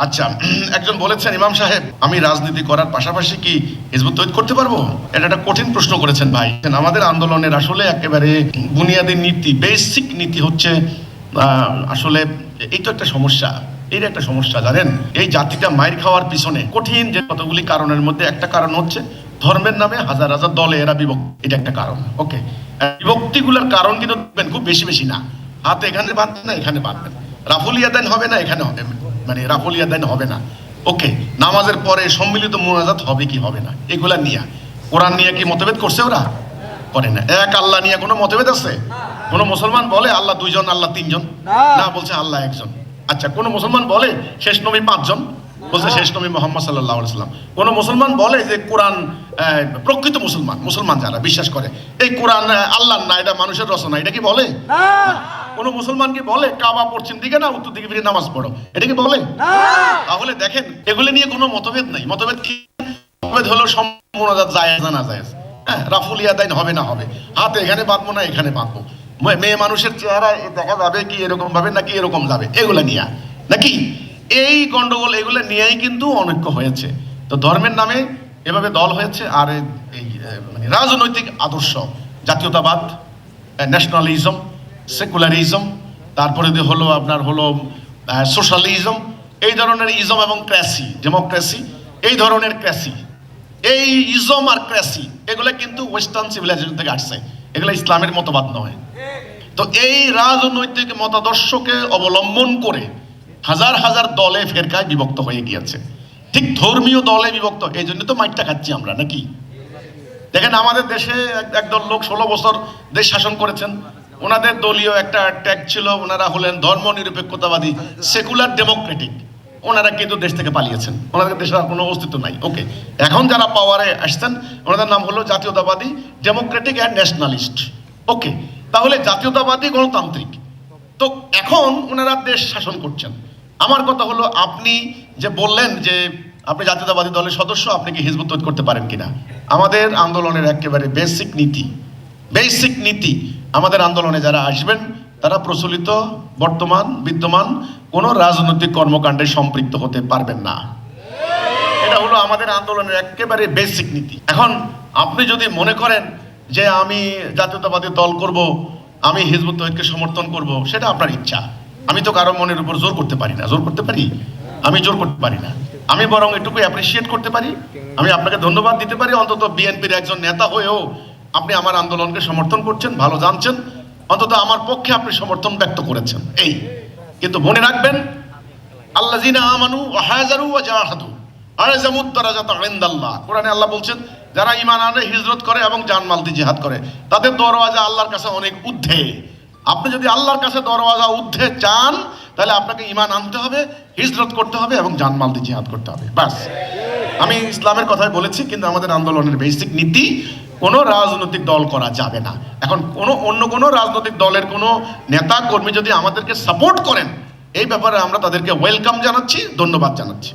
আচ্ছা, একজন বলেছেন, ইমাম সাহেব আমি রাজনীতি করার পাশাপাশি কি হিজবুত তৈরি করতে পারবো? এটা একটা কঠিন প্রশ্ন করেছেন ভাই। আমাদের আন্দোলনের আসলে একেবারে বুনিয়াদী নীতি, বেসিক নীতি হচ্ছে আসলে এই তো একটা সমস্যা। এর একটা সমস্যা জানেন, এই জাতিটা মাইর খাওয়ার পিছনে কঠিন যে কতগুলি কারণের মধ্যে একটা কারণ হচ্ছে ধর্মের নামে হাজার হাজার দলে এরা বিভক্ত। এটা একটা কারণ। ওকে, বিভক্তিগুলোর কারণ কিন্তু খুব বেশি বেশি না। হাতে এখানে বাঁধবেন না, এখানে বাঁধবেন। রাফুলিয়া দেন হবে না, এখানে হবে, মানে রাফুলিয়া দেন হবে না। ওকে, নামাজের পরে সম্মিলিত মোনাজাত হবে কি হবে না, এগুলা নিয়ে। কোরআন নিয়ে কি মতভেদ করছে ওরা? করে না। এক আল্লাহ নিয়ে কোনো মতভেদ আছে? কোন মুসলমান বলে আল্লাহ দুইজন, আল্লাহ তিনজন? না, বলছে আল্লাহ একজন। আচ্ছা, কোন মুসলমান বলে শেষ নবী পাঁচজন? বলছে শেষ নবী মুহাম্মদ সাল্লাল্লাহু আলাইহি ওয়াসাল্লাম। কোন মুসলমান বলে যে কোরআন, প্রকৃত মুসলমান যারা বিশ্বাস করে এই কোরআন আল্লাহর না, এটা মানুষের রচনা, এটা কি বলে? কোন মুসলমান কি বলে কাবা পশ্চিম দিকে না উত্তর দিকে ফিরে নামাজ পড়ো, এটা কি বলে? তাহলে দেখেন, এগুলো নিয়ে কোনো মতভেদ নাই। মতভেদ কি? মতভেদ হলো মোনাজাত জায়েজ না জায়েজ, রাফুলিয়া দাইন হবে না হবে, হাতে এখানে বাঁধবো না এখানে বাঁধবো, মেয়ে মানুষের চেহারা দেখা যাবে কি এরকম ভাবে নাকি এরকম যাবে, এগুলা নিয়ে নাকি এই গন্ডগোল, এগুলো নিয়েই কিন্তু অনৈক্য হয়েছে। তো ধর্মের নামে এভাবে দল হয়েছে। আর এই মানে রাজনৈতিক আদর্শ, জাতীয়তাবাদ, ন্যাশনালিজম, সেকুলারিজম, তারপরে হলো আপনার হলো সোশ্যালিজম, এই ধরনের ইজম এবং ক্র্যাসি, ডেমোক্রেসি, এই ধরনের ক্র্যাসি, এই ইজম আর ক্র্যাসি এগুলো কিন্তু ওয়েস্টার্ন সিভিলাইজেশন থেকে আসছে, এগুলো ইসলামের মতবাদ নয়। তো এই রাজনৈতিক মতাদর্শকে অবলম্বন করে হাজার হাজার দলে ফেরকায় বিভক্ত হয়ে গিয়েছে। ঠিক ধর্মীয় দলে বিভক্ত, এই জন্য তো মাইটটা খাচ্ছি আমরা নাকি। দেখেন, আমাদের দেশে একদল লোক 16 বছর দেশ শাসন করেছেন। ওনাদের দলীয় একটা ট্যাগ ছিল, ওনারা হলেন ধর্ম নিরপেক্ষতাবাদী, সেকুলার ডেমোক্রেটিক। ওনারা কিন্তু দেশ থেকে পালিয়েছেন, ওনাদের দেশের আর কোনো অস্তিত্ব নাই। ওকে, এখন যারা পাওয়ারে আসছেন ওনাদের নাম হলো জাতীয়তাবাদী, ডেমোক্রেটিক অ্যান্ড ন্যাশনালিস্ট। ওকে, তাহলে জাতীয়তাবাদী গণতান্ত্রিক। তো এখন ওনারা দেশ শাসন করছেন। আমার কথা হলো, আপনি যে বললেন যে আপনি জাতীয়তাবাদী দলের সদস্য, আপনি কি হিজবুত তৈরি করতে পারেন কিনা? আমাদের আন্দোলনের একেবারে বেসিক নীতি, আমাদের আন্দোলনে যারা আসবেন তারা প্রচলিত বর্তমান বিদ্যমান কোনো রাজনৈতিক কর্মকাণ্ডে সম্পৃক্ত হতে পারবেন না। এটা হলো আমাদের আন্দোলনের একেবারে বেসিক নীতি। এখন আপনি যদি মনে করেন যে আমি জাতীয়তাবাদী দল করব, আমি হিজবুত তৌহিদকে সমর্থন করব, সেটা আপনার ইচ্ছা। আমি তো কারো মনের উপর জোর করতে পারি না। জোর করতে পারি? আমি জোর করতে পারি না। আমি বরং এটুকু অ্যাপ্রিসিয়েট করতে পারি, আমি আপনাকে ধন্যবাদ দিতে পারি, অন্তত বিএনপির একজন নেতা হয়েও আপনি আমার আন্দোলনকে সমর্থন করছেন, ভালো জানছেন, অন্তত আমার পক্ষে আপনি সমর্থন ব্যক্ত করেছেন। এই কিন্তু মনে রাখবেন, আল্লাযিনা আমানু ওয়া হাজারু ওয়া জাহাদু আ'যামুদ দারাজাতা ইনদাল্লাহ। কোরআনে আল্লাহ বলছেন, যারা ঈমান আনে, হিজরত করে এবং জানমাল দিয়ে জিহাদ করে, তাদের দরওয়াজা আল্লাহর কাছে অনেক ঊর্ধ্বে। আপনি যদি আল্লাহর কাছে দরওয়াজা ঊর্ধ্বে চান, তাহলে আপনাকে ঈমান আনতে হবে, হিজরত করতে হবে এবং জানমাল দিয়ে জিহাদ করতে হবে। বাস, আমি ইসলামের কথাই বলেছি। কিন্তু আমাদের আন্দোলনের বেসিক নীতি, কোনো রাজনৈতিক দল করা যাবে না। এখন অন্য কোনো রাজনৈতিক দলের কোনো নেতা কর্মী যদি আমাদেরকে সাপোর্ট করেন, এই ব্যাপারে আমরা তাদেরকে ওয়েলকাম জানাচ্ছি, ধন্যবাদ জানাচ্ছি।